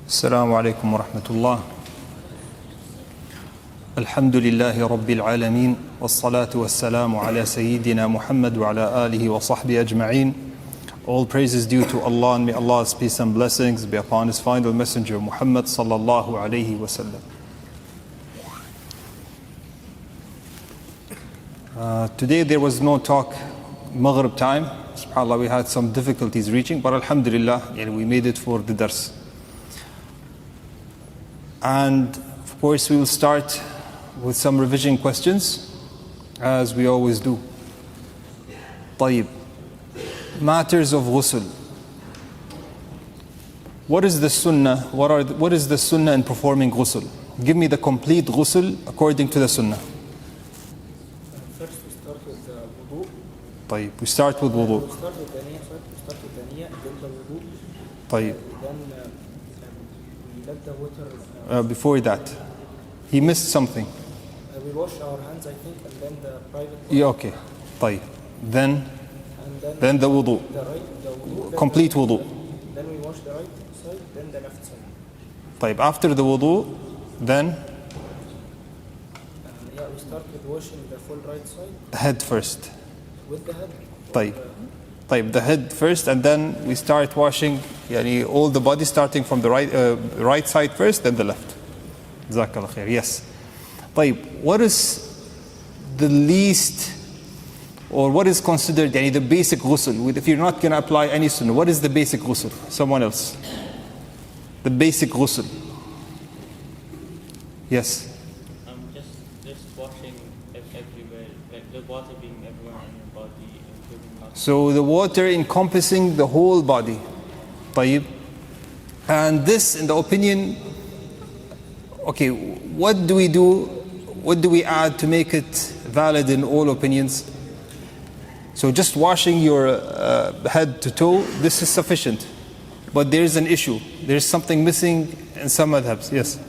السلام عليكم ورحمة الله. الحمد لله رب العالمين والصلاة والسلام على سيدنا محمد وعلى آله وصحبه أجمعين. All praises due to Allah, and may Allah's peace and blessings be upon His final messenger Muhammad sallallahu alayhi wasallam. Today there was no talk Maghrib time. SubhanAllah, we had some difficulties reaching, but Alhamdulillah, we made it for the dars. And of course we will start with some revision questions, as we always do. طيب. Matters of ghusl. What is the sunnah? What is the sunnah in performing ghusl? Give me the complete ghusl according to the sunnah. First we start with the wudu. طيب. We start with wudu. We start with the niyyah, then the wudu. طيب. Then we let the water. Before that, he missed something. We wash our hands, I think, and then the private. Yeah, okay. طيب. Then the wudu. The wudu. Complete wudu. Then we wash the right side, then the left side. طيب. After the wudu, then We start with washing the full right side. head first. With the head. طيب. طيب. The head first, and then we start washing all the body, starting from the right side first, then the left. Jazakallah khair. Yes. طيب. What is the least, or what is considered the basic ghusl? If you're not going to apply any sunnah, what is the basic ghusl? Someone else. The basic ghusl. Yes. Just washing everywhere, like the water being everywhere in your body, including mouth. So the water encompassing the whole body. طيب. And this, in the opinion, okay, what do we do? What do we add to make it valid in all opinions? So just washing your head to toe, this is sufficient. But there is an issue. There is something missing in some madhabs. Yes.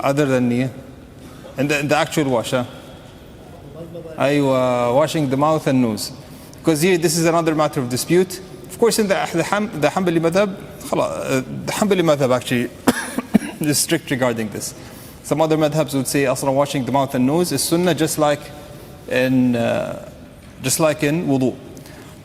Other than niyyah. And the actual wash. Washing the mouth and nose. Because here this is another matter of dispute. Of course in the Hanbali madhab, the Hanbali madhab actually is strict regarding this. Some other madhabs would say aslan washing the mouth and nose is sunnah, just like in wudu.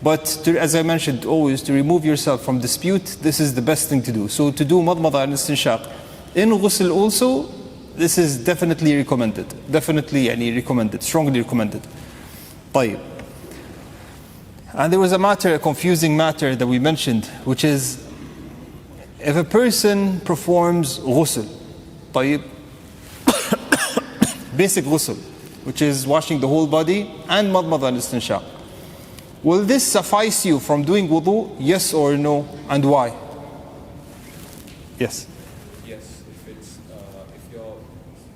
But as I mentioned always, to remove yourself from dispute, this is the best thing to do. So to do madmada and istinshaq in ghusl also, this is definitely recommended. Definitely recommended, strongly recommended. طيب. And there was a confusing matter that we mentioned, which is if a person performs ghusl, طيب, basic ghusl, which is washing the whole body and madmada and istinshaq, will this suffice you from doing wudu? Yes or no? And why? Yes. Yes, if your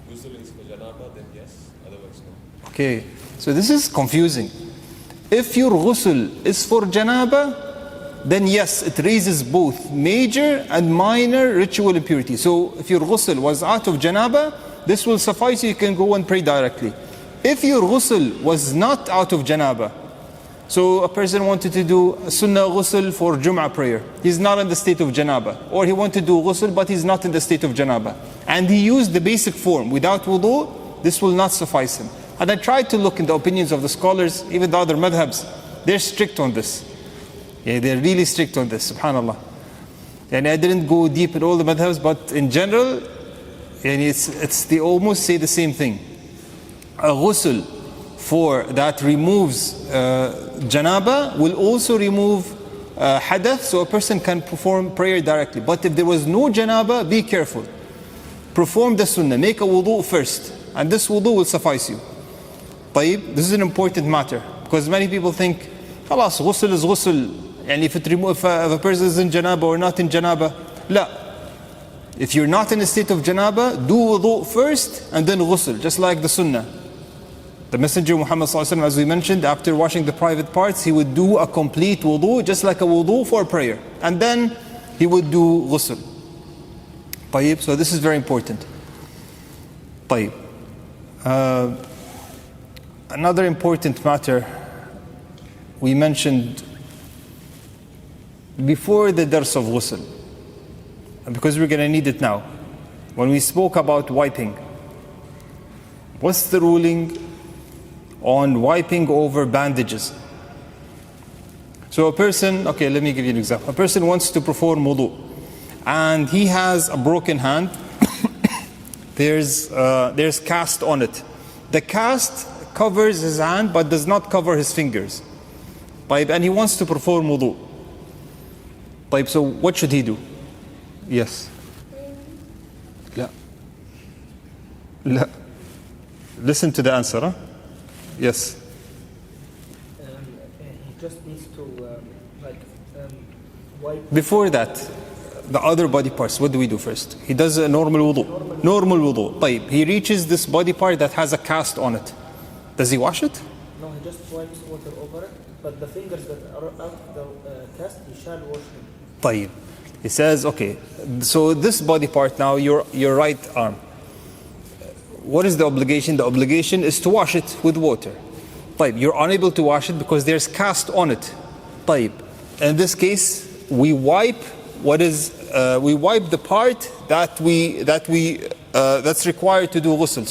ghusl is for janaba, then yes, otherwise no. Okay, so this is confusing. If your ghusl is for janaba, then yes, it raises both major and minor ritual impurity. So if your ghusl was out of janaba, this will suffice you can go and pray directly. If your ghusl was not out of janaba, so a person wanted to do sunnah ghusl for Jum'ah prayer, he's not in the state of janaba, or he wanted to do ghusl but he's not in the state of janaba, and he used the basic form without wudu, this will not suffice him. And I tried to look in the opinions of the scholars, even the other madhabs, they're strict on this. Yeah, they're really strict on this, subhanAllah. And I didn't go deep in all the madhabs, but in general, they almost say the same thing. A ghusl that removes janaba will also remove hadath, so a person can perform prayer directly. But if there was no janaba, be careful. Perform the sunnah, make a wudu first, and this wudu will suffice you. طيب, this is an important matter, because many people think, خلاص, ghusl is ghusl. And if a person is in janaba or not in janaba, la. If you're not in a state of janaba, do wudu first and then ghusl, just like the sunnah. The Messenger Muhammad ﷺ, as we mentioned, after washing the private parts, he would do a complete wudu, just like a wudu for prayer. And then he would do ghusl. طيب, so this is very important. طيب. Another important matter we mentioned before the dars of ghusl. because we're going to need it now. When we spoke about wiping, what's the ruling on wiping over bandages? So a person, okay, let me give you an example. A person wants to perform wudu, and he has a broken hand. There's cast on it. The cast covers his hand but does not cover his fingers. And he wants to perform wudu. So what should he do? Yes. لا. لا. Listen to the answer. Huh? Yes. He just needs to wipe. Before that, the other body parts, what do we do first? He does a normal wudu. Normal wudu. He reaches this body part that has a cast on it. Does he wash it? No, he just wipes water over it, but the fingers that are out the cast, he shall wash them. He says, okay, so this body part now, your right arm. What is the obligation? The obligation is to wash it with water. You're unable to wash it because there's cast on it. In this case, we wipe the part that's required to do ghusl.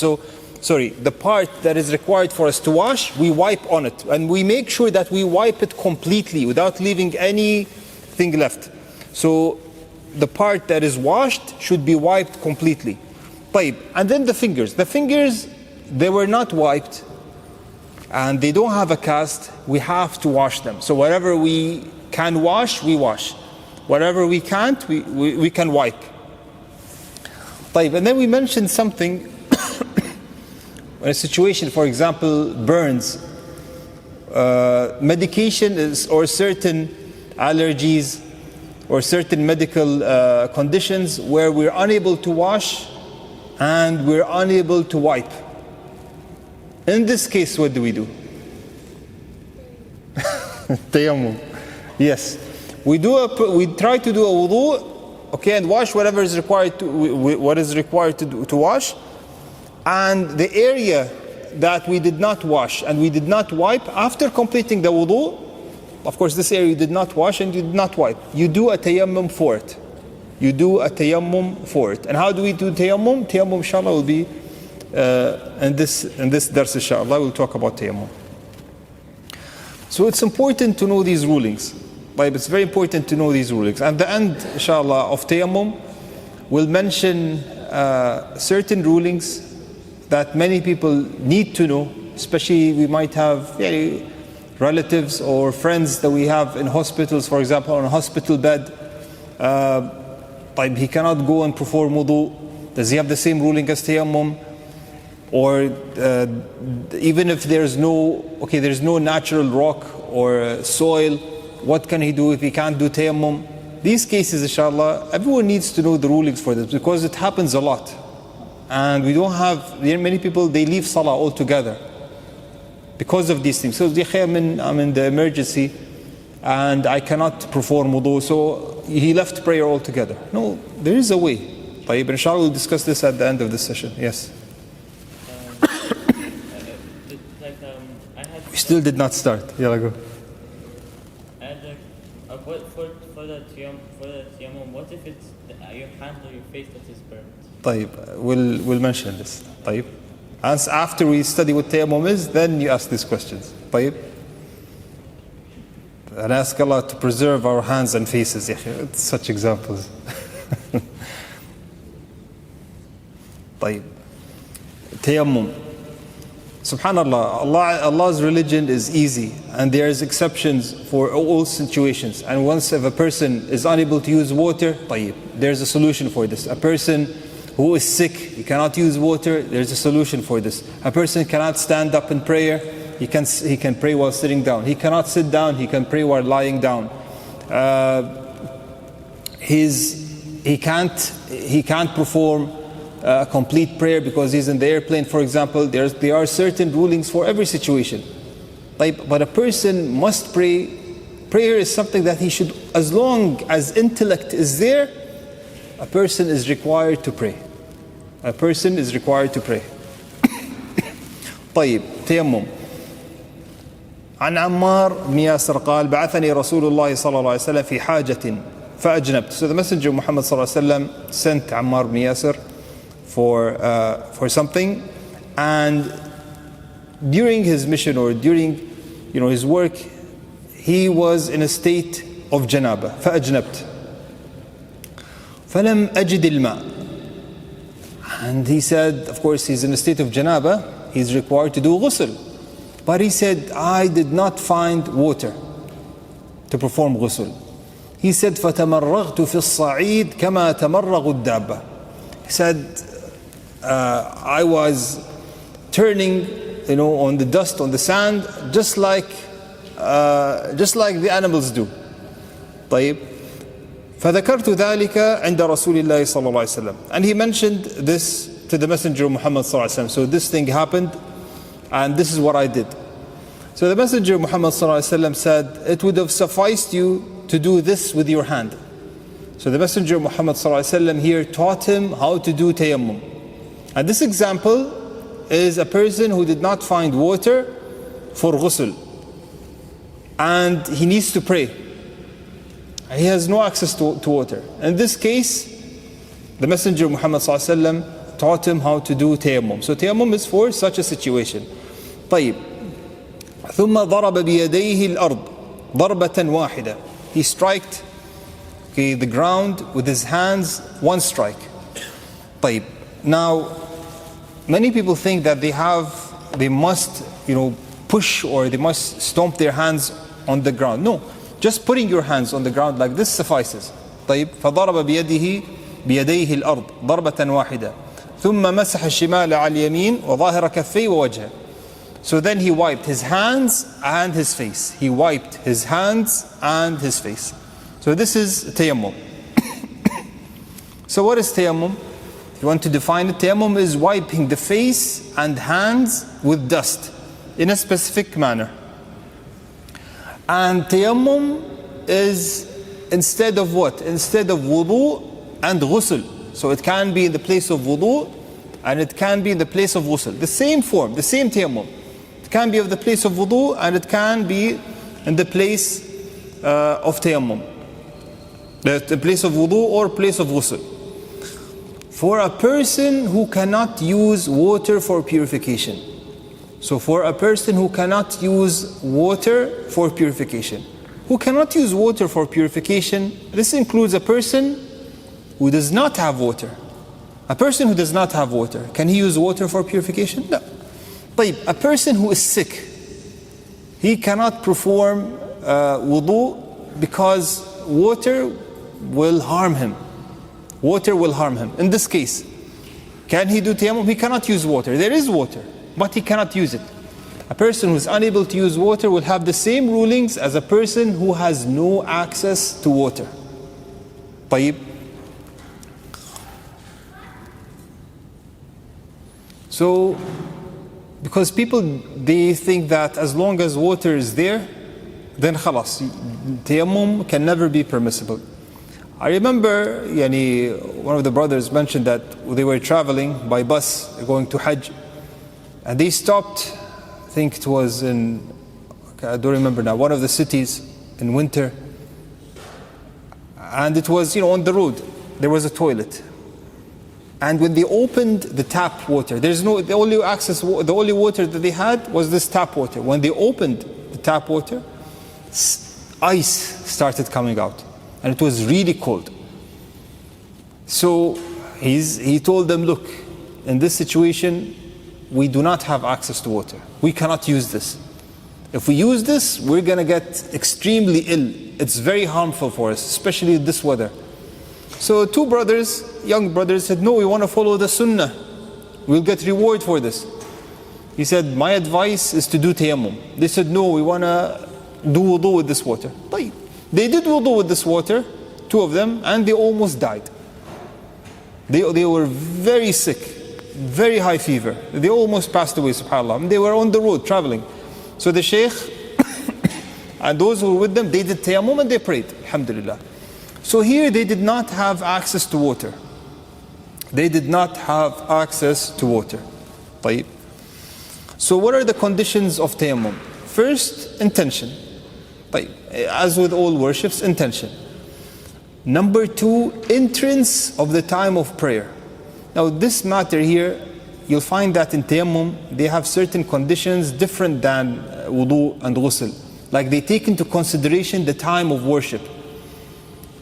So, the part that is required for us to wash, we wipe on it, and we make sure that we wipe it completely without leaving anything left. So the part that is washed should be wiped completely. And then the fingers, they were not wiped and they don't have a cast. We have to wash them. So whatever we can wash, we wash. Whatever we can't, we can wipe. And then we mentioned something in a situation, for example, burns, medication or certain allergies or certain medical conditions where we're unable to wash and we're unable to wipe. In this case, what do we do? Tayamum. Yes. We try to do a wudu, okay, and wash whatever is required to wash. And the area that we did not wash and we did not wipe, after completing the wudu, of course this area you did not wash and you did not wipe, you do a tayammum for it. And how do we do tayammum? Tayammum, inshallah, will be in this dars, inshallah, we'll talk about tayammum. So it's important to know these rulings. It's very important to know these rulings. At the end, inshallah, of tayammum, we'll mention certain rulings that many people need to know, especially we might have relatives or friends that we have in hospitals, for example, on a hospital bed. He cannot go and perform wudu. Does he have the same ruling as tayammum? Or even if there's no natural rock or soil, what can he do if he can't do tayammum? These cases, inshallah, everyone needs to know the rulings for this because it happens a lot. And we don't have, many people, they leave salah altogether because of these things. So, I'm in the emergency and I cannot perform wudu, so he left prayer altogether. No, there is a way. Inshallah, we'll discuss this at the end of this session. Yes. We still did not start. Yeah, go. For the tayammum, what if it's your hand or your face that is burnt? We'll mention this. And after we study what tayammum is, then you ask these questions. And ask Allah to preserve our hands and faces. Such examples. Tayammum. Subhanallah, Allah's religion is easy and there's exceptions for all situations. And once if a person is unable to use water, there's a solution for this. A person who is sick, he cannot use water, there's a solution for this. A person cannot stand up in prayer, he can pray while sitting down. He cannot sit down, he can pray while lying down. He can't perform a complete prayer because he's in the airplane, for example. There are certain rulings for every situation. But a person must pray. Prayer is something that he should, as long as intellect is there, a person is required to pray. A person is required to pray. تيمم. عن عمار بن ياسر قال بعثني رسول الله صلى الله عليه وسلم في حاجة فأجنبت. So the Messenger Muhammad sallallahu alaihi wasallam sent Ammar ibn Yasir for something, and during his mission or during his work, he was in a state of janaba. فأجنبت فلم أجد الماء. And he said, of course, he's in a state of janaba, he's required to do ghusl. But he said, I did not find water to perform ghusl. He said, فَتَمَرَّغْتُ فِي الصَّعِيدِ كَمَا تَمَرَّغُ الدَّابَّةِ. He said, I was turning, on the dust, on the sand, just like the animals do. طيب. فذكرت ذلك عند رسول الله صلى الله عليه وسلم. And he mentioned this to the Messenger of Muhammad صلى الله عليه وسلم. So this thing happened, and this is what I did. So the Messenger of Muhammad صلى الله عليه وسلم said, it would have sufficed you to do this with your hand. So the Messenger of Muhammad صلى الله عليه وسلم here taught him how to do tayammum. And this example is a person who did not find water for ghusl, and he needs to pray. He has no access to water. In this case, the Messenger of Muhammad ﷺ taught him how to do tayammum. So tayammum is for such a situation. طيب. ثم ضرب بيديه الأرض ضربة واحدة. He striked the ground with his hands, one strike. طيب. Now, many people think that they must push, or they must stomp their hands on the ground. No. Just putting your hands on the ground like this suffices. طيب. فضرب بيديه الأرض ضربة واحدة ثم مسح الشمال على اليمين وظاهر كفيه ووجهه. So then he wiped his hands and his face. He wiped his hands and his face. So this is tayammum. So what is tayammum? If you want to define it, tayammum is wiping the face and hands with dust in a specific manner. And tayammum is instead of what? Instead of wudu and ghusl. So it can be in the place of wudu, and it can be in the place of ghusl. The same form, the same tayammum. It can be of the place of wudu, and it can be in the place of tayammum. The place of wudu or place of ghusl. For a person who cannot use water for purification. So for a person who cannot use water for purification. Who cannot use water for purification, this includes a person who does not have water. A person who does not have water, can he use water for purification? No. طيب, a person who is sick, he cannot perform wudu because water will harm him. Water will harm him. In this case, can he do tayammum? He cannot use water. There is water, but he cannot use it. A person who is unable to use water will have the same rulings as a person who has no access to water. طيب. So, because people, they think that as long as water is there, then khalas, tayammum can never be permissible. I remember one of the brothers mentioned that they were traveling by bus going to Hajj, and they stopped, I think it was I don't remember now, one of the cities in winter, and it was on the road there was a toilet, and when they opened the tap water, the only water that they had was this tap water. When they opened the tap water, ice started coming out, and it was really cold. So he told them, look, in this situation we do not have access to water. We cannot use this. If we use this, we're going to get extremely ill. It's very harmful for us, especially this weather. So two brothers, young brothers, said, no, we want to follow the sunnah. We'll get reward for this. He said, my advice is to do tayammum. They said, no, we want to do wudu with this water. They did wudu with this water, two of them, and they almost died. They were very sick, very high fever. They almost passed away, subhanAllah. And they were on the road traveling. So the Shaykh and those who were with them, they did tayammum and they prayed, alhamdulillah. So here they did not have access to water. They did not have access to water. طيب. So what are the conditions of tayammum? First, intention. طيب. As with all worships, intention. Number 2, entrance of the time of prayer. Now this matter here, you'll find that in Tayamum, they have certain conditions different than wudu and ghusl. Like they take into consideration the time of worship.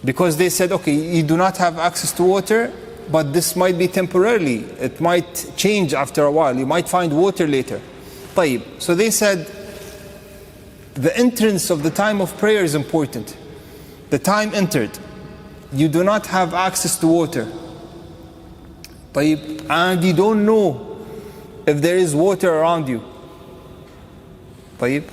Because they said, okay, you do not have access to water, but this might be temporarily. It might change after a while. You might find water later. طيب. So they said, the entrance of the time of prayer is important. The time entered. You do not have access to water. طيب. And you don't know if there is water around you. طيب.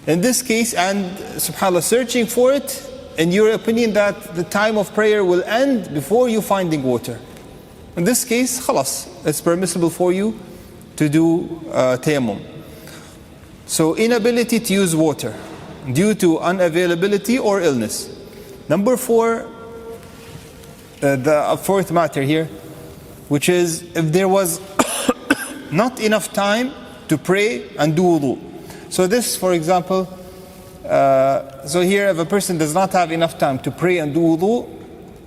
In this case, and subhanAllah, searching for it, in your opinion that the time of prayer will end before you finding water. In this case, khalas, it's permissible for you to do Tayamum. So inability to use water due to unavailability or illness. Number 4, the fourth matter here, which is if there was not enough time to pray and do wudu. So this, for example, so here if a person does not have enough time to pray and do wudu,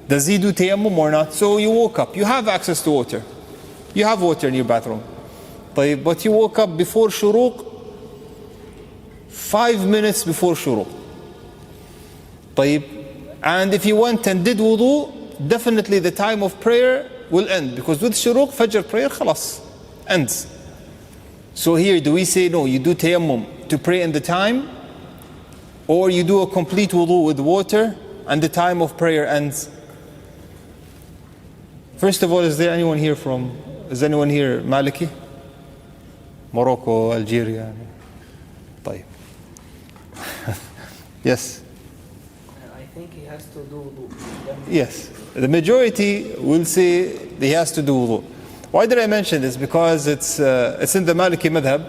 does he do Tayammum or not? So you woke up, you have access to water. You have water in your bathroom. But you woke up before shuruq, 5 minutes before shuruq. And if you went and did wudu, definitely the time of prayer will end. Because with shuruq, fajr prayer, khalas, ends. So here, do we say, no, you do Tayammum to pray in the time, or you do a complete wudu with water and the time of prayer ends? First of all, is anyone here Maliki? Morocco, Algeria? طيب. Yes. I think he has to do wudu. Yes. The majority will say he has to do wudu. Why did I mention this? Because it's in the Maliki madhab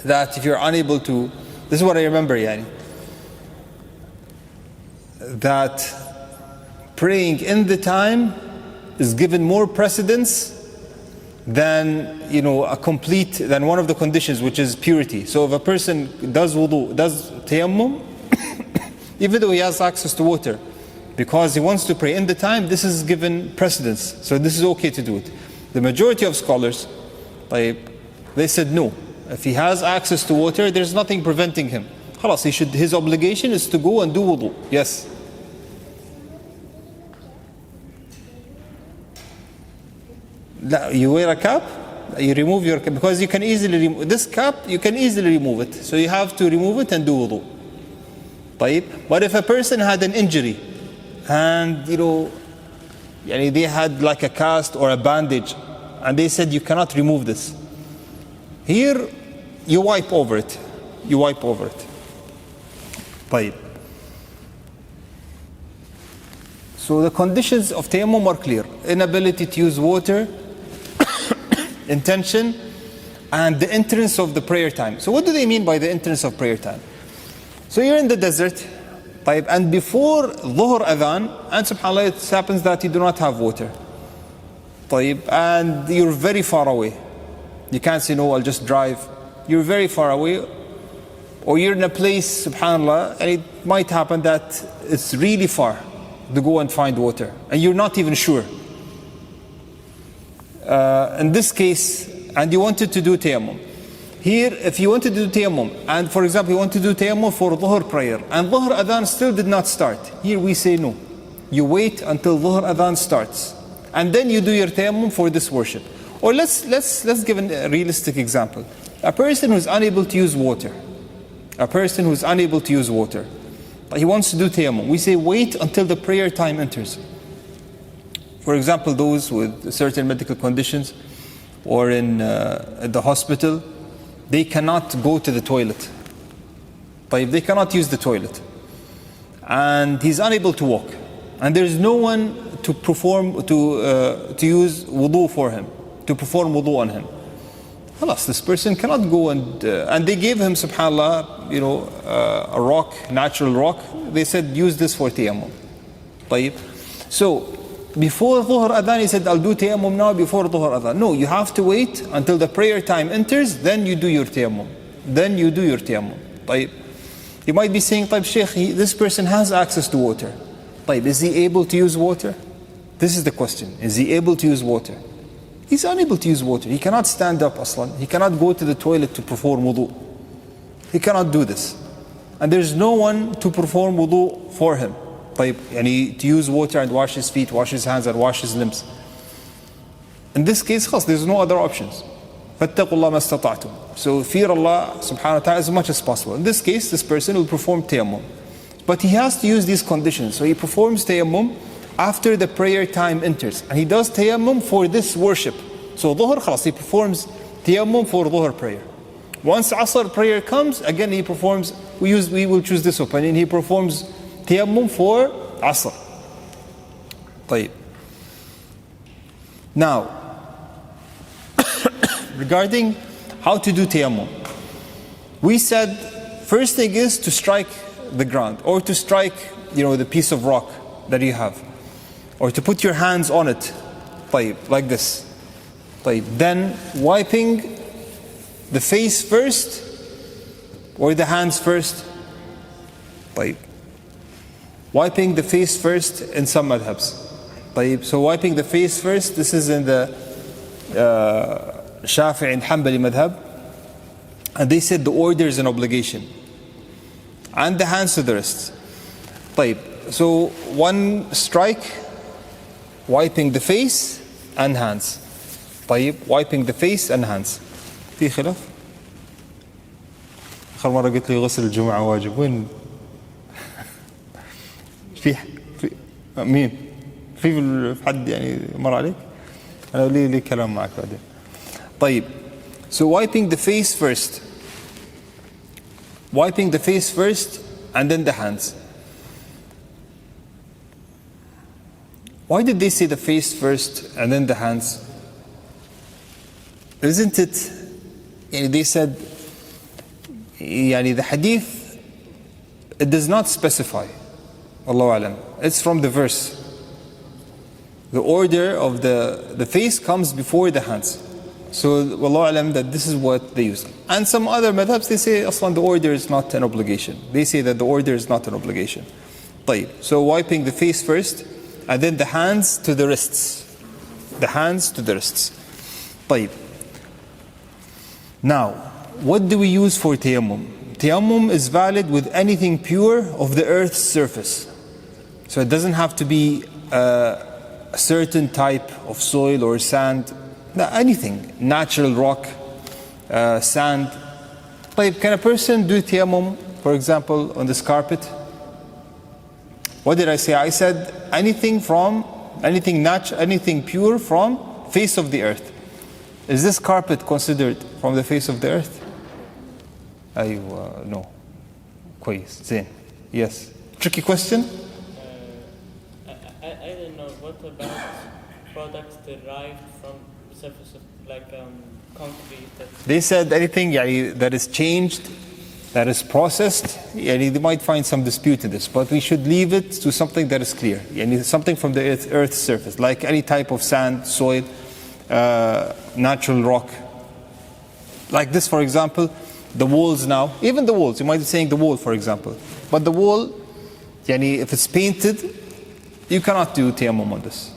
that if you're unable to, this is what I remember, that praying in the time is given more precedence than than one of the conditions, which is purity. So if a person does wudu, does tayammum, even though he has access to water, because he wants to pray in the time, this is given precedence. So this is okay to do it. The majority of scholars, they said no. If he has access to water, there's nothing preventing him. Khalas, his obligation is to go and do wudu. Yes. You wear a cap, you remove your cap, because you can easily remove this cap, you can easily remove it. So you have to remove it and do wudu. But if a person had an injury and they had like a cast or a bandage and they said you cannot remove this, here you wipe over it. So the conditions of tayammum are clear: inability to use water, intention, and the entrance of the prayer time. So what do they mean by the entrance of prayer time? So you're in the desert, and before Dhuhr Adhan, and subhanAllah, it happens that you do not have water. And you're very far away. You can't say, no, I'll just drive. You're very far away. Or you're in a place, subhanAllah, and it might happen that it's really far to go and find water. And you're not even sure. In this case, and you wanted to do tayammum. Here, if you want to do tayammum, and for example, you want to do tayammum for Dhuhr prayer, and Dhuhr Adhan still did not start. Here we say no. You wait until Dhuhr Adhan starts. And then you do your tayammum for this worship. Or let's give a realistic example. A person who's unable to use water. But he wants to do tayammum. We say wait until the prayer time enters. For example, those with certain medical conditions or in the hospital, they cannot go to the toilet. They cannot use the toilet. And he's unable to walk. And there's no one to use wudu for him, to perform wudu on him. Alas, this person cannot go and they gave him, subhanAllah, a rock, natural rock. They said, use this for tayammum. So, before Dhuhr Adhan, he said, I'll do tayammum now before Dhuhr Adhan. No, you have to wait until the prayer time enters, then you do your tayammum. You might be saying, Shaykh, this person has access to water. طيب, is he able to use water? This is the question. Is he able to use water? He's unable to use water. He cannot stand up aslan. He cannot go to the toilet to perform wudu. He cannot do this. And there's no one to perform wudu for him. طيب, يعني to use water and wash his feet, wash his hands and wash his limbs. In this case, خلاص, there's no other options. فَاتَّقُوا اللَّهَ مَا اسْتَطَعْتُمْ. So fear Allah subhanahu wa ta'ala as much as possible. In this case, this person will perform tayammum. But he has to use these conditions. So he performs tayammum after the prayer time enters. And he does tayammum for this worship. So dhuhr, khalas, he performs tayammum for dhuhr prayer. Once asr prayer comes, again he performs, we will choose this opinion, he performs tayammum for asr. طيب. Now, regarding how to do tayammum, we said first thing is to strike the ground, or to strike, the piece of rock that you have, or to put your hands on it, طيب, like this. طيب. Then wiping the face first or the hands first. طيب. Wiping the face first in some madhabs. طيب. So wiping the face first, this is in the Shafi'i and Hanbali madhab, and they said the order is an obligation, and the hands to the wrists. طيب. So one strike, wiping the face and hands. طيب. Wiping the face and hands. في خلاف؟ آخر مرة قلت لي غسل الجمعة واجب، وين؟ في مين؟ في حد يعني مر عليك؟ أنا لي كلام معك بعدين. طيب. So wiping the face first. Wiping the face first and then the hands. Why did they say the face first and then the hands? Isn't it, they said, the hadith, it does not specify. Allahu alam. It's from the verse. The order of the face comes before the hands. So, Wallahu alam, that this is what they use. And some other madhabs, they say, aslan, the order is not an obligation. They say that the order is not an obligation. طيب. So wiping the face first, and then the hands to the wrists. The hands to the wrists. طيب. Now, what do we use for tayammum? Tayammum is valid with anything pure of the earth's surface. So it doesn't have to be a certain type of soil or sand. No, anything. Natural rock, sand. طيب, can a person do tayammum, for example, on this carpet? What did I say? I said anything pure from face of the earth. Is this carpet considered from the face of the earth? No. كويس. زين. Yes. Tricky question? I don't know. What about products derived from the surface of, like concrete? They said anything that is changed, that is processed, they might find some dispute in this, but we should leave it to something that is clear. Something from the earth's surface, like any type of sand, soil, natural rock. Like this, for example, the walls now, even the walls, you might be saying the wall, for example. But the wall, if it's painted, you cannot do tayammum on this.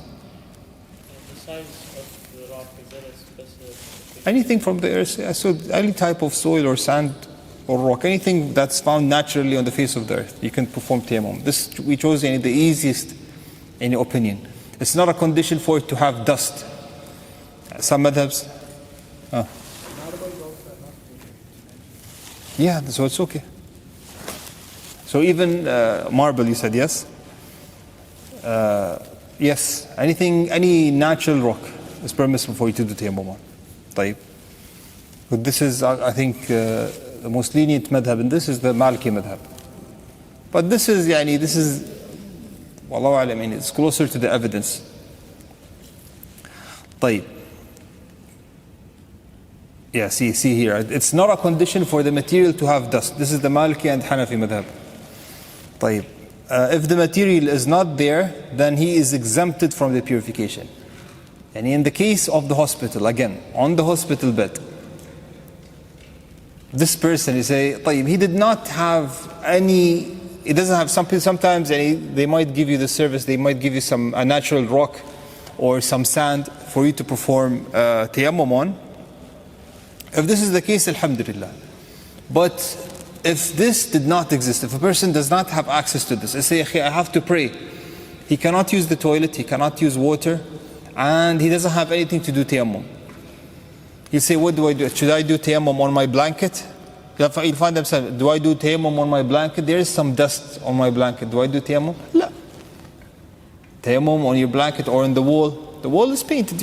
The size of the rock, is that a specific? Anything from the earth, so any type of soil or sand or rock, anything that's found naturally on the face of the earth, you can perform tayammum. This, we chose the easiest opinion. It's not a condition for it to have dust. Some madhabs. Yeah, so it's okay. So even marble, you said yes? Yes, any natural rock is permissible for you to do tayammum on. طيب. But this is, I think, the most lenient madhab, and this is the Maliki madhab. But this is, wallahu alam, it's closer to the evidence. طيب. Yeah, see here. It's not a condition for the material to have dust. This is the Maliki and Hanafi madhab. طيب. If the material is not there, then he is exempted from the purification. And in the case of the hospital, again, on the hospital bed, this person, you say, طيب, he did not have any it doesn't have sometimes they might give you the service, they might give you a natural rock or some sand for you to perform tayammum on. If this is the case, alhamdulillah. But if this did not exist, if a person does not have access to this, let's say I have to pray, he cannot use the toilet, he cannot use water, and he doesn't have anything to do tayammum. He'll say, what do I do? Should I do tayammum on my blanket? You'll find themselves, do I do tayammum on my blanket? There is some dust on my blanket. Do I do tayammum? No. Tayammum on your blanket or on the wall. The wall is painted.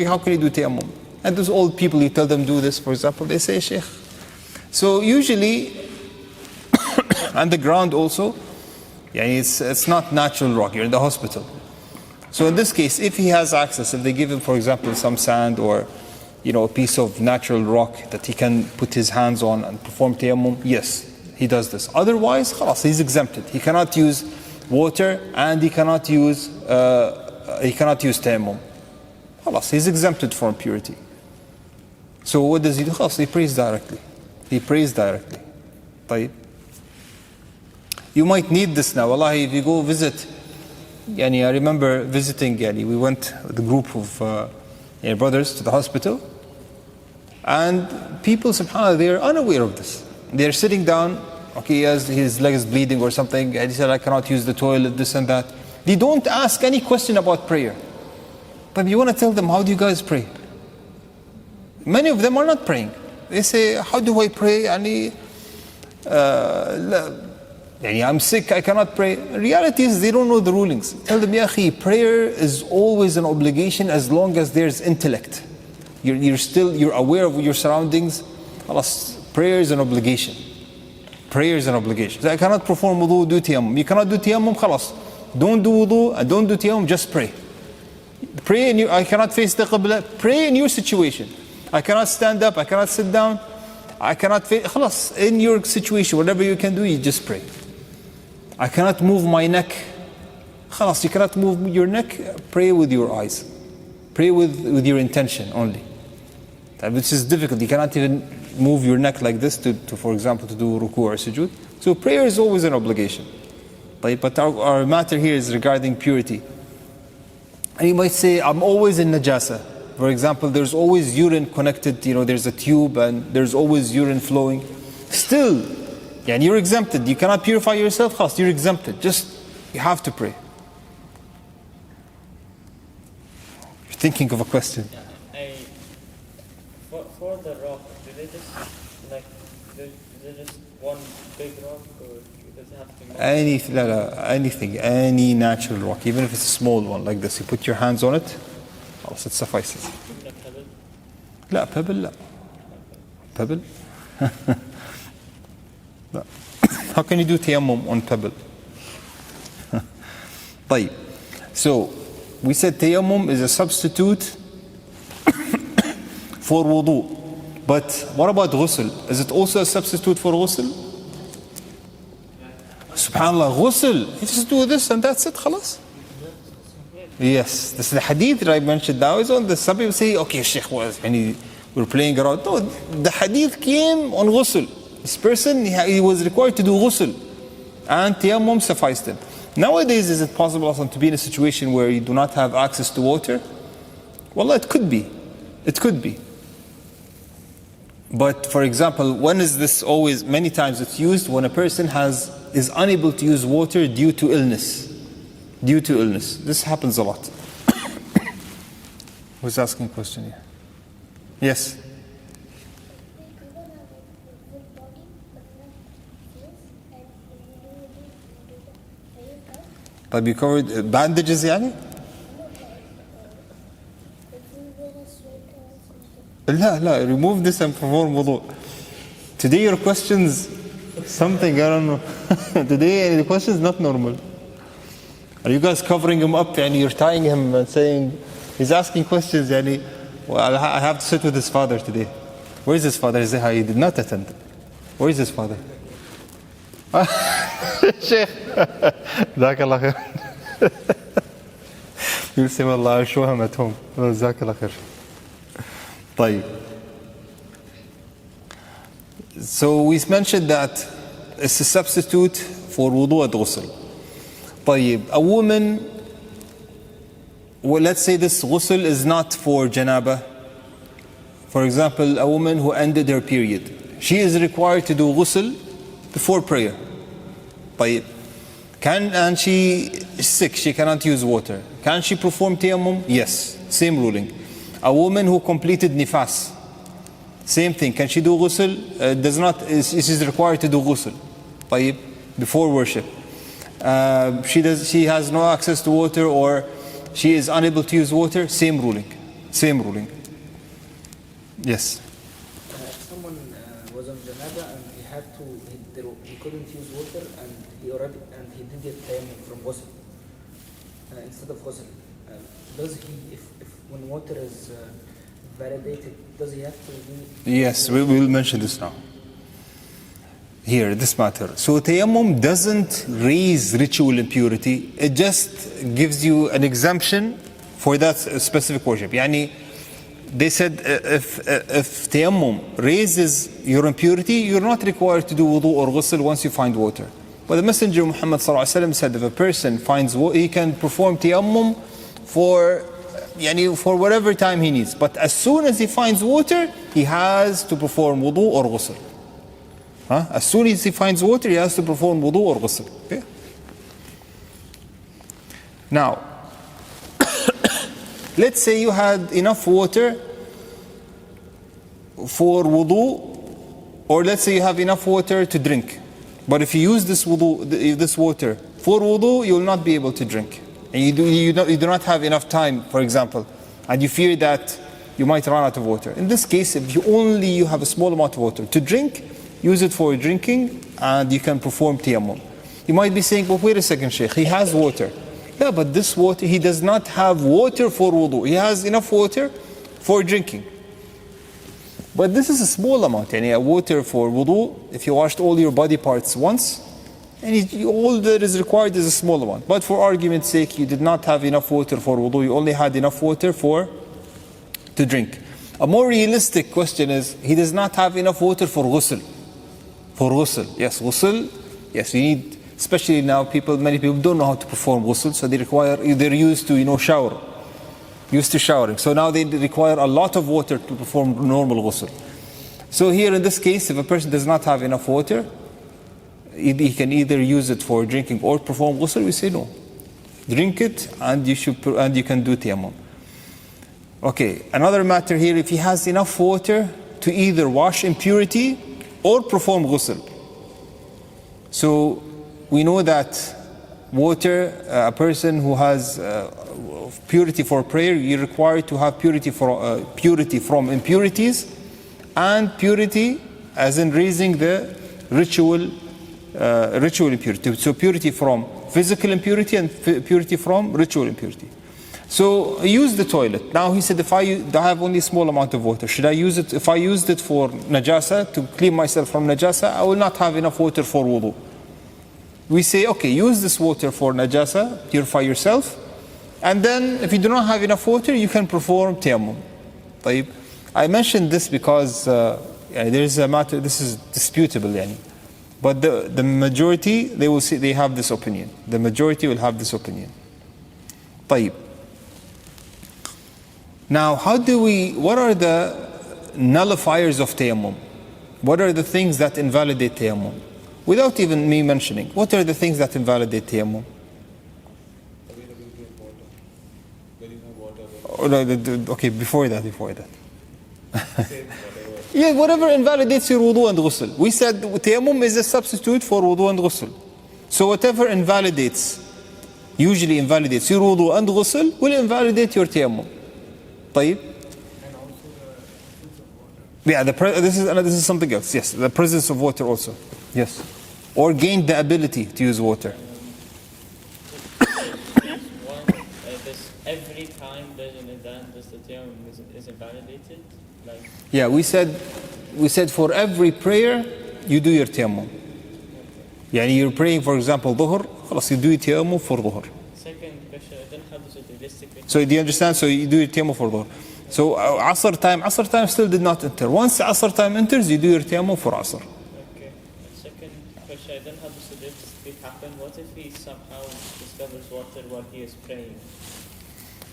How can you do tayammum? And those old people, you tell them do this, for example, they say, Sheikh. So usually, and the ground also, it's not natural rock. You're in the hospital. So in this case, if he has access, if they give him, for example, some sand or a piece of natural rock that he can put his hands on and perform tayammum, yes, he does this. Otherwise, khalas, he's exempted. He cannot use water and he cannot use tayammum. Khalas, he's exempted from purity. So what does he do? Khalas, he prays directly. He prays directly. طيب. You might need this now. Wallahi, if you go visit, I remember visiting, we went with a group of brothers to the hospital, and people, subhanAllah, they are unaware of this. They are sitting down, okay, his leg is bleeding or something, and he said, I cannot use the toilet, this and that. They don't ask any question about prayer. But you want to tell them, how do you guys pray? Many of them are not praying. They say, how do I pray? I'm sick, I cannot pray. The reality is they don't know the rulings. Tell them, prayer is always an obligation as long as there's intellect. You're aware of your surroundings. Prayer is an obligation. Prayer is an obligation. So I cannot perform wudu, do tayammum. You cannot do tayammum, khalas. Don't do wudu and don't do tayammum, just pray. Pray I cannot face the qibla. Pray in your situation. I cannot stand up, I cannot sit down, I cannot face, khalas, in your situation, whatever you can do, you just pray. I cannot move my neck. Khalas, you cannot move your neck, pray with your eyes. Pray with your intention only. Which is difficult. You cannot even move your neck like this to for example, to do ruku or sujood. So prayer is always an obligation. But our matter here is regarding purity. And you might say, I'm always in najasa. For example, there's always urine connected, there's a tube and there's always urine flowing. Still, and you're exempted. You cannot purify yourself, khas, you're exempted. You have to pray. You're thinking of a question. For the rock, do they just, is it just one big rock or does it have to be Anything, any natural rock, even if it's a small one like this, you put your hands on it, it suffices. لا pebble لا. Pebble? لا. How can you do tayammum on pebble? طيب. So we said tayammum is a substitute for wudu. But what about ghusl? Is it also a substitute for ghusl? Subhanallah, ghusl, you just do this and that's it, khalas. Yes, this is the hadith that I mentioned now is on this. Some people say, okay, Sheikh, we're playing around. No, the hadith came on ghusl. This person, he was required to do ghusl, and tayammum sufficed him. Nowadays, is it possible to be in a situation where you do not have access to water? Wallah, it could be. It could be. But for example, when is this always, many times it's used when a person is unable to use water due to illness. Due to illness. This happens a lot. Who's asking a question here? Yes? But you covered bandages, yani? لا, remove this and perform wudu. Today your questions, something, I don't know. Today the questions not normal. Are you guys covering him up and you're tying him and saying, he's asking questions, well, I have to sit with his father today. Where is his father? He did not attend. Where is his father? Sheikh. جزاك الله خير. You say, well, I'll show him at home. جزاك الله خير. طيب. So we mentioned that it's a substitute for wudu and ghusl. طيب, a woman, well, let's say this ghusl is not for janaba. For example, a woman who ended her period, she is required to do ghusl before prayer. طيب, and she is sick, she cannot use water. Can she perform tayammum? Yes, same ruling. A woman who completed nifas, same thing. Can she do ghusl? She is required to do ghusl طيب, before worship. She has no access to water, or she is unable to use water, same ruling. Same ruling. Yes. Someone was on janaba and he couldn't use water, and he did it tayammum from ghusl instead of ghusl. Does he, if when water is validated, does he have to do? Yes, we will mention this now. Here, this matter. So tayammum doesn't raise ritual impurity. It just gives you an exemption for that specific worship. Yani, they said if tayammum raises your impurity, you're not required to do wudu or ghusl once you find water. But the Messenger Muhammad ﷺ said if a person finds water, he can perform tayammum for whatever time he needs. But as soon as he finds water, he has to perform wudu or ghusl. As soon as he finds water, he has to perform wudu or ghusl. Okay? Now, let's say you had enough water for wudu, or let's say you have enough water to drink. But if you use this water for wudu, you will not be able to drink. And you do not have enough time, for example, and you fear that you might run out of water. In this case, if you have a small amount of water to drink, use it for drinking, and you can perform tayammum. You might be saying, but wait a second, Shaykh, he has water. Yeah, but this water, he does not have water for wudu. He has enough water for drinking. But this is a small amount. A water for wudu, if you washed all your body parts once, and all that is required is a small amount. But for argument's sake, you did not have enough water for wudu. You only had enough water to drink. A more realistic question is, he does not have enough water for ghusl. For ghusl. Yes, ghusl. Yes, you need, especially now many people don't know how to perform ghusl, so they're used to, shower. Used to showering. So now they require a lot of water to perform normal ghusl. So here in this case, if a person does not have enough water, he can either use it for drinking or perform ghusl. We say no. Drink it, and you can do tayammum. Okay, another matter here, if he has enough water to either wash impurity or perform ghusl. So we know that water, a person who has purity for prayer, you're required to have purity from impurities, and purity as in raising the ritual impurity. So purity from physical impurity and purity from ritual impurity. So he used the toilet. Now he said, if I have only a small amount of water, should I use it? If I used it for najasa, to clean myself from najasa, I will not have enough water for wudu. We say, okay, use this water for najasa, purify yourself, and then if you do not have enough water, you can perform tayammum. I mentioned this because there is a matter, this is disputable, but the majority, they will say they have this opinion. The majority will have this opinion. طيب. Now, what are the nullifiers of tayammum? What are the things that invalidate tayammum? Without even me mentioning, what are the things that invalidate tayammum? Okay, before that. Yeah, whatever invalidates your wudu and ghusl. We said tayammum is a substitute for wudu and ghusl. So whatever usually invalidates your wudu and ghusl will invalidate your tayammum. طيب. Yeah, this is something else. Yes, the presence of water also. Yes, or gain the ability to use water. Every time there's an event, does the tayammum is invalidated? Yeah, we said for every prayer you do your tayammum. You're praying, for example, dhuhr, خلاص, you do your tayammum for dhuhr. Second question, I don't have this realistically. So do you understand? So you do your tayammum for dhuhr. So asr time still did not enter. Once asr time enters, you do your tayammum for asr. Okay. Second question, I don't have this it happen? What if he somehow discovers water while he is praying?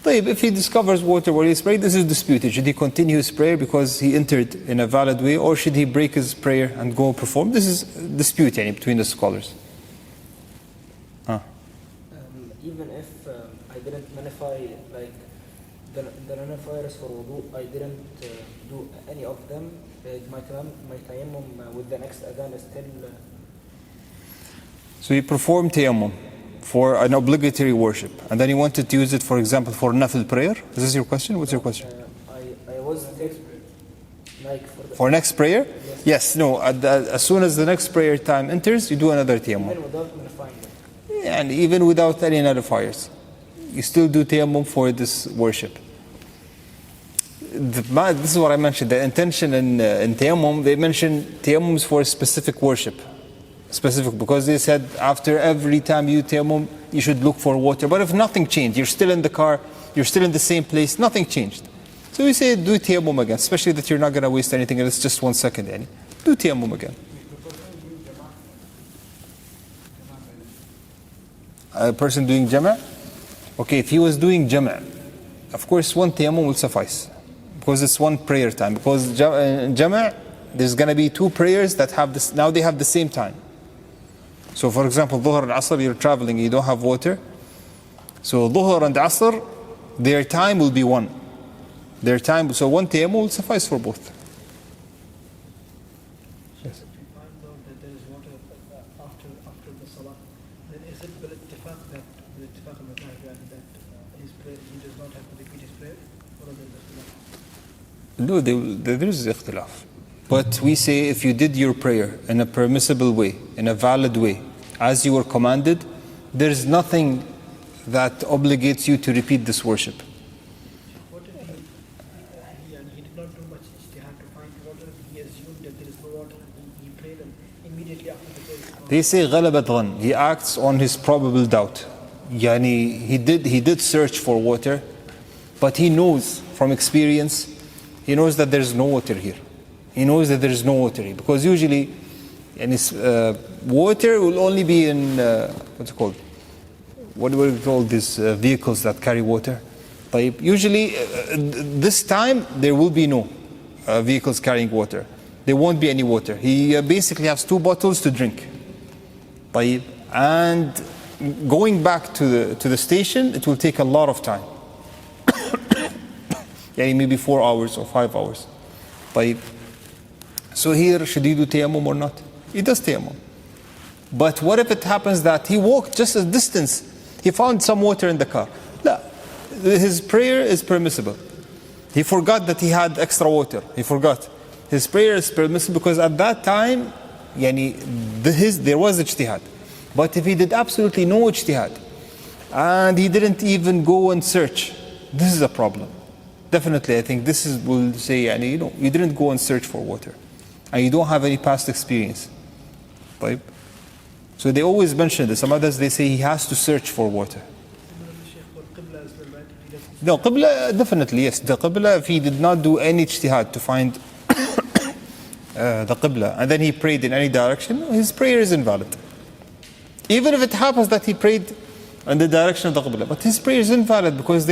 طيب, if he discovers water while he's praying, this is disputed. Should he continue his prayer because he entered in a valid way, or should he break his prayer and go perform? This is disputed between the scholars. Even if I didn't nullify, like the nullifiers for wudu, I didn't do any of them, my tayammum with the next adhan is still... So he performed Tayamum for an obligatory worship, and then he wanted to use it, for example, for nafil prayer. Is this your question? What's your question? I was like For next prayer? Yes, no. As soon as the next prayer time enters, you do another Tayamum. even without nullifying them. And even without any nullifiers, you still do Tayamum for this worship. This is what I mentioned. The intention in Tayamum, they mentioned Tayammums for a specific worship. Specific, because they said after every time you Tayammum, you should look for water. But if nothing changed, you're still in the car, you're still in the same place, nothing changed. So we say do Tayammum again, especially that you're not going to waste anything and it's just 1 second. Do Tayammum again. A person doing Jama'? Okay, if he was doing Jama', of course one Tayammum will suffice. Because it's one prayer time. Because in Jama', there's going to be 2 prayers that have this, now they have the same time. So for example, Dhuhr and Asr, you're traveling, you don't have water. So Dhuhr and Asr, their time will be one. Their time, so one Tayammum will suffice for both. Yes. If we find out that there is water after the salah, then is it bil-ittifaq that his prayer, he does not have to repeat his prayer, or is it ikhtilaf? No, there is ikhtilaf. But we say if you did your prayer in a permissible way, in a valid way, as you were commanded, there is nothing that obligates you to repeat this worship. What if he did not do much ijtihad to find water, he assumed that there is no water, he prayed and immediately after the prayer... They say غلبت ظن. He acts on his probable doubt. Yani he did search for water, but he knows from experience, he knows that there is no water here. He knows that there is no water here. Because usually, water will only be in, what's it called? What do we call these vehicles that carry water? Usually, this time, there will be no vehicles carrying water. There won't be any water. He basically has 2 bottles to drink. And going back to the station, it will take a lot of time. Maybe 4 hours or 5 hours. So here, should he do Tayammum or not? He does Tayammum. But what if it happens that he walked just a distance, he found some water in the car? No, his prayer is permissible. He forgot that he had extra water. He forgot. His prayer is permissible because at that time, there was ijtihad. But if he did absolutely no ijtihad, and he didn't even go and search, this is a problem. Definitely, I think this will say, you didn't go and search for water. And you don't have any past experience. So they always mention this. Some others, they say he has to search for water. No, Qibla, definitely, yes. The Qibla, if he did not do any ijtihad to find the Qibla, and then he prayed in any direction, his prayer is invalid. Even if it happens that he prayed in the direction of the Qibla, but his prayer is invalid because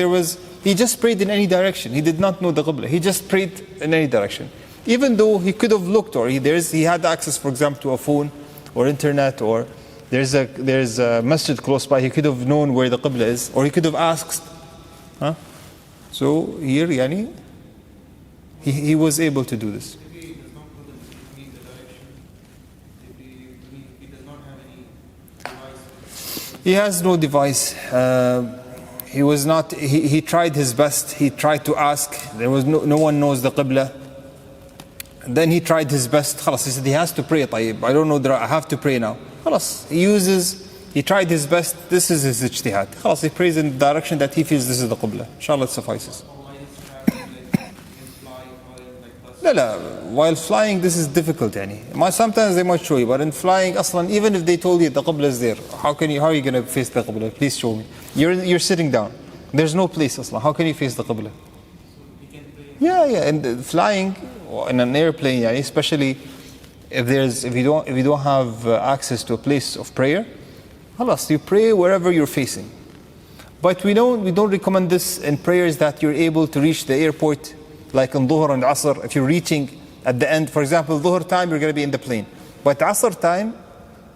he just prayed in any direction. He did not know the Qibla. He just prayed in any direction. Even though he could have looked, or he had access, for example, to a phone or internet, or there's a masjid close by, he could have known where the Qibla is, or he could have asked. So here, he was able to do this. If he does not know the direction, if he does not have any device. He has no device. He was not. He tried his best. He tried to ask. There was no one knows the Qibla. And then he tried his best. He said he has to pray. I don't know. I have to pray now. He tried his best. This is his ijtihad. He prays in the direction that he feels this is the Qibla. Inshallah, it suffices. No. While flying, this is difficult. Sometimes they might show you, but in flying, even if they told you the Qibla is there, how are you going to face the Qibla? Please show me. You're sitting down. There's no place. How can you face the Qibla? Yeah. And flying in an airplane, especially if you don't have access to a place of prayer, Halas, you pray wherever you're facing. But we don't recommend this in prayers that you're able to reach the airport, like in Dhuhr and Asr. If you're reaching at the end, for example, Dhuhr time, you're going to be in the plane. But Asr time,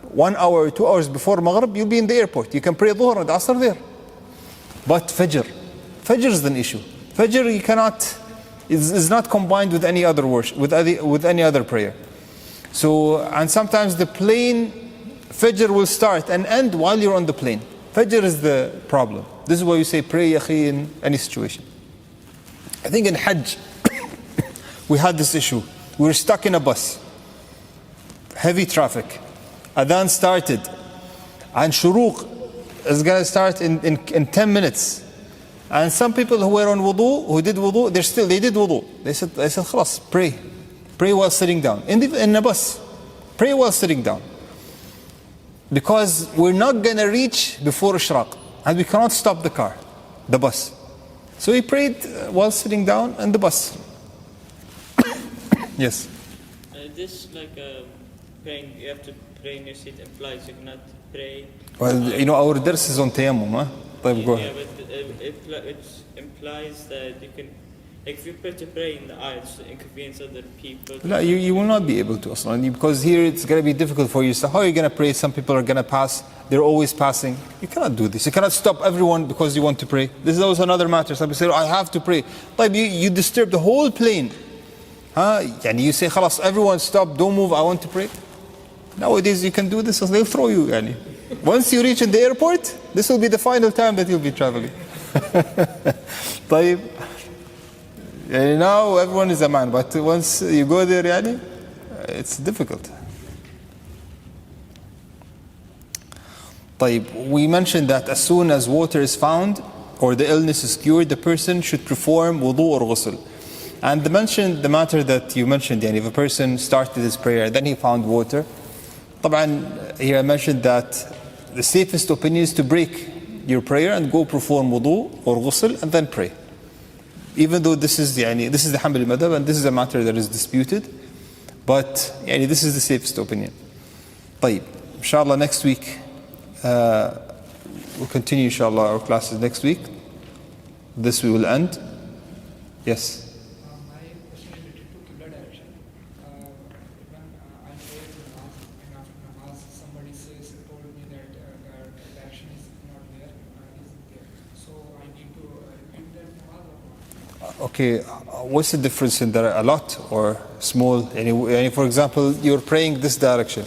1 hour or 2 hours before Maghrib, you'll be in the airport. You can pray Dhuhr and Asr there. But Fajr is an issue. Fajr, you cannot, is not combined with any other worship, with any other prayer. So, and sometimes the plane, Fajr will start and end while you're on the plane. Fajr is the problem. This is why you say pray yakhi in any situation. I think in Hajj, we had this issue. We were stuck in a bus. Heavy traffic. Adhan started. And Shuruq is going to start in 10 minutes. And some people who were on wudu, who did wudu, they did wudu. They said, khalas, pray. Pray while sitting down. In a bus. Pray while sitting down. Because we're not going to reach before Ishraq. And we cannot stop the bus. So he prayed while sitting down in the bus. Yes. This praying, you have to pray in your seat implies you cannot pray. Well, our dars is on Tayamum, huh? Go ahead. Yeah, but it implies that you can, if you pray to pray in the aisles, inconvenience other people. No, you will not be able to, Aslan, because here it's going to be difficult for you. So how are you going to pray? Some people are going to pass. They're always passing. You cannot do this. You cannot stop everyone because you want to pray. This is also another matter. Some people say, I have to pray. But you disturb the whole plane. And you say, khalas, everyone stop, don't move, I want to pray. Nowadays you can do this, they'll throw you. Once you reach in the airport, this will be the final time that you'll be traveling. Now everyone is a man, but once you go there, it's difficult. We mentioned that as soon as water is found or the illness is cured, the person should perform wudu or ghusl. And the matter that you mentioned, if a person started his prayer, then he found water. Here I mentioned that the safest opinion is to break your prayer and go perform wudu or ghusl and then pray. Even though this is the Hanbali madhab and this is a matter that is disputed, but this is the safest opinion. Inshallah next week, we'll continue inshallah our classes next week. This we will end. Yes. My question is related to Qibla direction. When I prayed in after namaz, somebody told me that the direction is not there, isn't there. So I need to repeat that namaz or not? Okay, what's the difference in there? A lot or small? For example, you're praying this direction.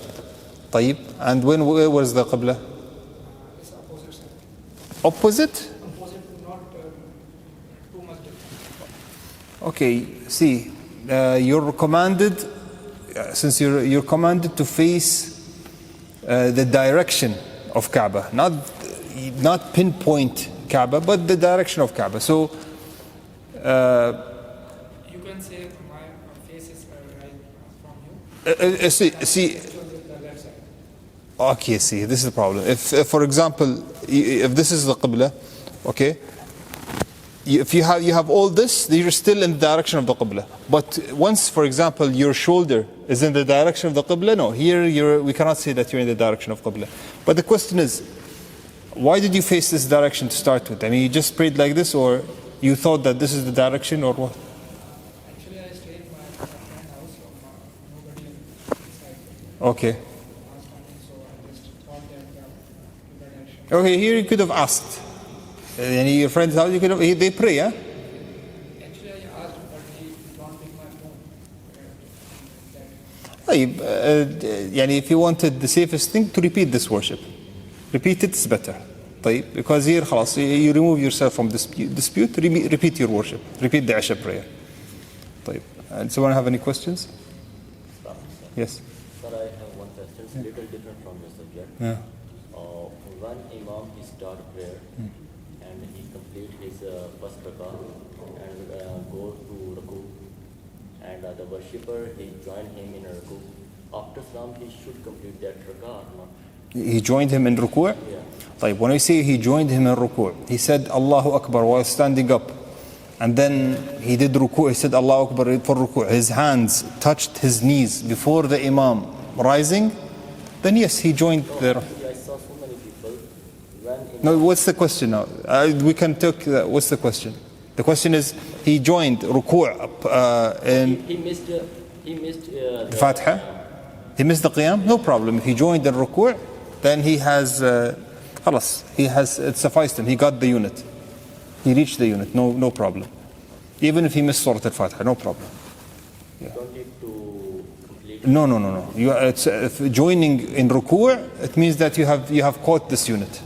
طيب. And where was the Qibla? It's opposite side. Opposite? Opposite, not too much different. Okay, see, you're commanded, since you're commanded to face the direction of Kaaba, not pinpoint Kaaba, but the direction of Kaaba. So You can say my face is right from you. see. The left side. Okay, see, this is the problem. If for example, if this is the Qibla, okay, if you have all this, you're still in the direction of the Qibla. But once, for example, your shoulder is in the direction of the Qibla, no, here we cannot say that you're in the direction of Qibla. But the question is, why did you face this direction to start with? You just prayed like this, or you thought that this is the direction, or what? Actually, I stayed in my friend's house, so nobody inside. Okay. Last time, so I just thought that the direction. Okay, here you could have asked. Your friend's house, you could have, they pray, huh? Actually, I asked, but he did not pick my phone. If you wanted the safest thing, to repeat this worship. Repeat it is better. Because here, خلاص, you remove yourself from dispute, repeat your worship. Repeat the Isha prayer. And someone have any questions? Yes. Sir, I have one question. It's a little different from your subject. Yeah. When Imam he start prayer and he complete his first rakah and go to ruku, and the worshipper he join him in ruku. After Salam he should complete that rakah or not? He joined him in ruku'? Yeah. When I say he joined him in ruku', he said Allahu Akbar while standing up. And then he did ruku', he said Allahu Akbar for ruku'. His hands touched his knees before the Imam rising. Then yes, he joined there. I saw so many people No, what's the question now? We can take, what's the question? The question is, he joined ruku' in He missed the Fatiha. He missed the qiyam, no problem. If he joined the ruku', then he has, خلاص, it sufficed him. He got the unit. He reached the unit, no problem. Even if he missed Surah Al-Fatiha, no problem. Don't need to complete. No. If joining in ruku', it means that you have caught this unit.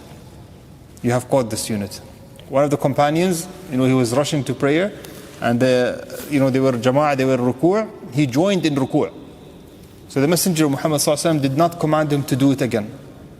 You have caught this unit. One of the companions, he was rushing to prayer, and they were jama'ah, they were ruku'. He joined in ruku'. So the Messenger Muhammad ﷺ did not command him to do it again.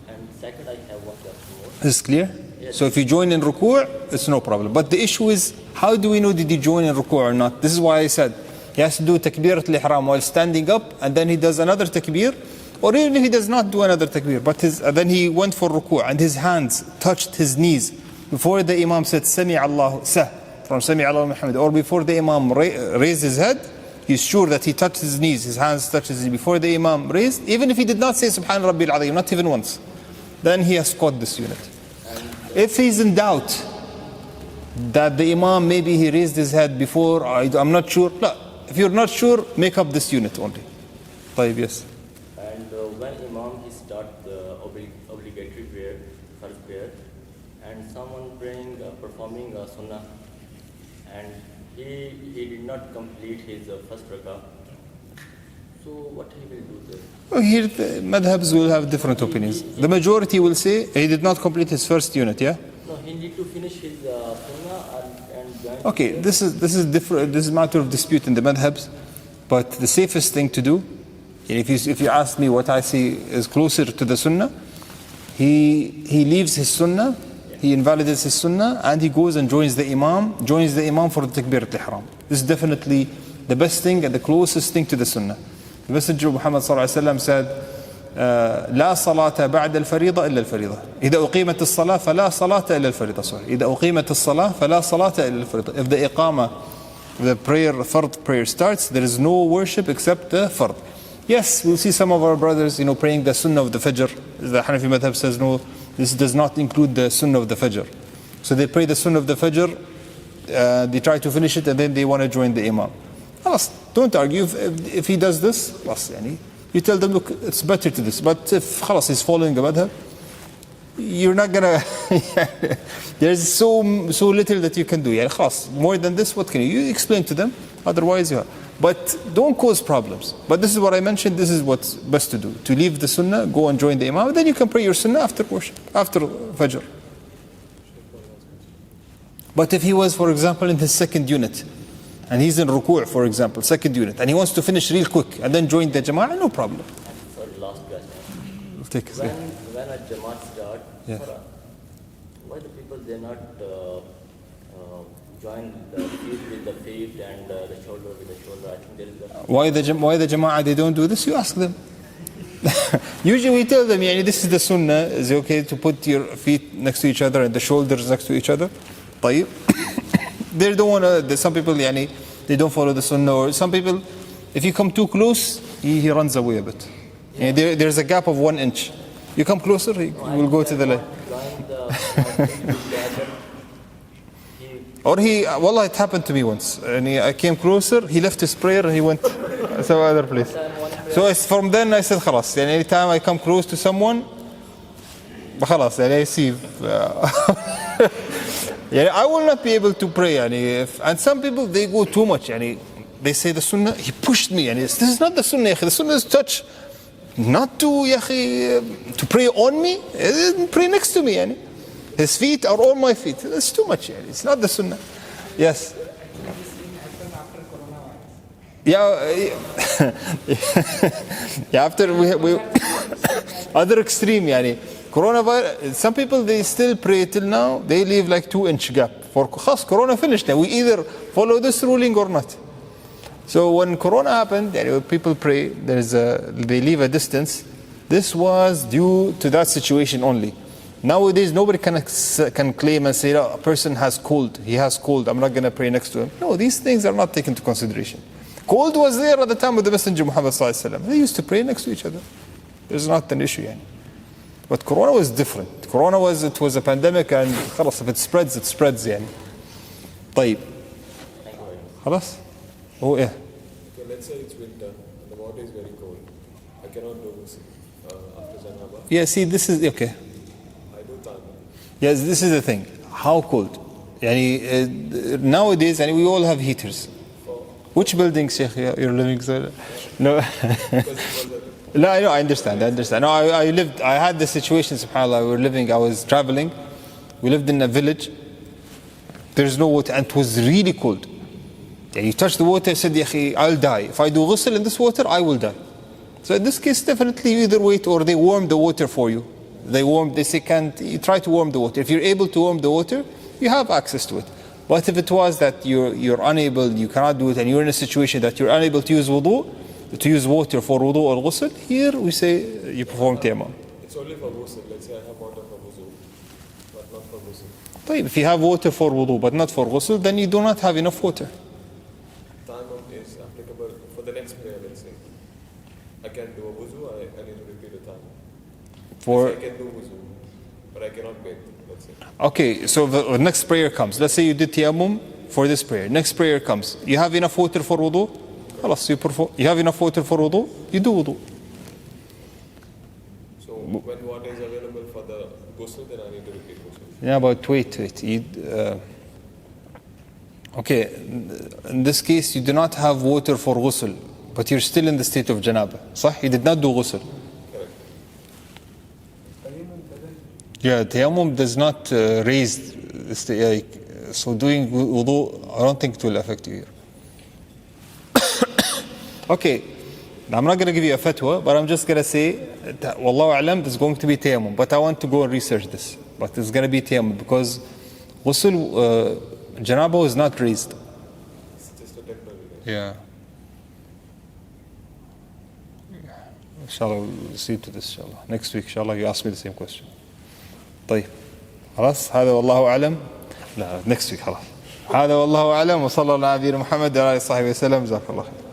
And second, I have one question more. Is this clear? Yes. So if you join in ruku', it's no problem. But the issue is, how do we know did he join in ruku' or not? This is why I said he has to do takbirat al-ihram while standing up, and then he does another takbir, or even if he does not do another takbir, but then he went for ruku' and his hands touched his knees before the Imam said Sami Allahu Sah from Sami Allahu Muhammad, or before the Imam raised his head, he's sure that he touched his knees, his hands touched his knees before the Imam raised, even if he did not say Subhan Rabbil Azim, not even once, then he has caught this unit. If he's in doubt that the Imam, maybe he raised his head before, I'm not sure, no. If you're not sure, make up this unit only. طيب, yes. And when Imam he start the obligatory prayer, first prayer, and someone praying, performing sunnah, and he did not complete his first rakah, so what he will do there? Well, here the madhabs will have different opinions. The majority will say he did not complete his first unit, yeah? No, he need to finish his sunnah and join. Okay, this is different. This is a matter of dispute in the madhabs, but the safest thing to do, if you ask me what I see is closer to the sunnah, he leaves his sunnah, he invalidates his sunnah, and he goes and joins the imam for the takbir al-ihram. This is definitely the best thing and the closest thing to the sunnah. The Messenger of Muhammad ﷺ said, لا صلاة بعد الفريضة إلا الفريضة. إذا أقيمت الصلاة فلا صلاة إلا الفريضة. Sorry. إذا أقيمت الصلاة فلا صلاة إلا الفريضة. If the iqamah, the fard prayer starts, there is no worship except the fard. Yes, we'll see some of our brothers, praying the sunnah of the fajr. The Hanafi madhab says no, this does not include the sunnah of the fajr. So they pray the sunnah of the fajr, they try to finish it, and then they want to join the imam. Don't argue. If he does this, you tell them, look, it's better to this. But if he's following the madhab, you're not gonna. There's so little that you can do. More than this, what can you explain to them? Otherwise, but don't cause problems. But this is what I mentioned. This is what's best to do: to leave the sunnah, go and join the imam. Then you can pray your sunnah after worship, after fajr. But if he was, for example, in his second unit, and he's in ruku', for example, second unit, and he wants to finish real quick and then join the jama'ah, no problem. Sorry, last question. We'll take When a jamaat start, Yeah. why the people they not join the feet with the feet and the shoulder with the shoulder? I think there is a Why the jama'ah they don't do this? You ask them. Usually we tell them, this is the sunnah. Is it okay to put your feet next to each other and the shoulders next to each other? طيب. They don't want to. Some people, they don't follow the sunnah. Or some people, if you come too close, he runs away a bit. There's a gap of 1 inch. You come closer, he will go to the left. Or wallah, it happened to me once. And I came closer, he left his prayer and he went some other place. So from then I said, خلاص. Anytime I come close to someone, خلاص, I see. I will not be able to pray. And some people, they go too much. They say the sunnah, he pushed me. This is not the sunnah. The sunnah is touch. Not to pray on me. Pray next to me. His feet are on my feet. That's too much. It's not the sunnah. Yes. After we other extreme. Coronavirus, some people, they still pray till now, they leave like 2-inch gap. For Corona finished now. We either follow this ruling or not. So when Corona happened, people pray, they leave a distance. This was due to that situation only. Nowadays, nobody can claim and say, a person has cold, he has cold, I'm not going to pray next to him. No, these things are not taken into consideration. Cold was there at the time of the Messenger Muhammad ﷺ. They used to pray next to each other. There's not an issue. But Corona was different. Corona it was a pandemic, and خلاص, if it spreads, it spreads يعني. طيب. خلاص. Oh yeah. Okay, let's say it's winter and the water is very cold. I cannot do this after janaba. Yeah, see, this is okay. I do tayamum. Yes, this is the thing. How cold? Yani, nowadays, and we all have heaters. Which building, Sheikh, you're living there? No. No, I know, I understand. No, I had the situation, subhanAllah, I was traveling. We lived in a village. There's no water, and it was really cold. Yeah, you touch the water, I said, I'll die. If I do ghusl in this water, I will die. So in this case, definitely you either wait or they warm the water for you. They say, you try to warm the water. If you're able to warm the water, you have access to it. But if it was that you're unable, you cannot do it, and you're in a situation that you're unable to use water for wudu or ghusl, here we say you perform tayammum. It's only for ghusl. Let's say I have water for wudu, but not for ghusl. طيب, if you have water for wudu but not for ghusl, then you do not have enough water. Tayammum is applicable for the next prayer, let's say. I can do a wudu, I need to repeat the tayammum. I can do wudu, but I cannot bathe, let's say. Okay, so the next prayer comes. Let's say you did tayammum for this prayer. Next prayer comes. You have enough water for wudu? You have enough water for wudu? You do wudu. So when water is available for the ghusl, then I need to repeat ghusl. Yeah, but wait. Okay, in this case, you do not have water for ghusl, but you're still in the state of janaba. صح? You did not do ghusl. Correct. Yeah, tayammum does not raise the so doing wudu, I don't think it will affect you here. Okay, now I'm not going to give you a fatwa, but I'm just going to say, Wallahu a'lam, there's going to be tayammum, but I want to go and research this. But it's going to be tayammum because ghusl, janaba is not raised. It's just a temporary. Yeah. Inshallah, we'll see to this, inshallah. Next week, inshallah, you ask me the same question. طيب. خلاص هذا والله أعلم. لا next week خلاص. هذا والله أعلم وصلى الله على نبينا محمد وعلى آله وصحبه وسلم. جزاك الله خير.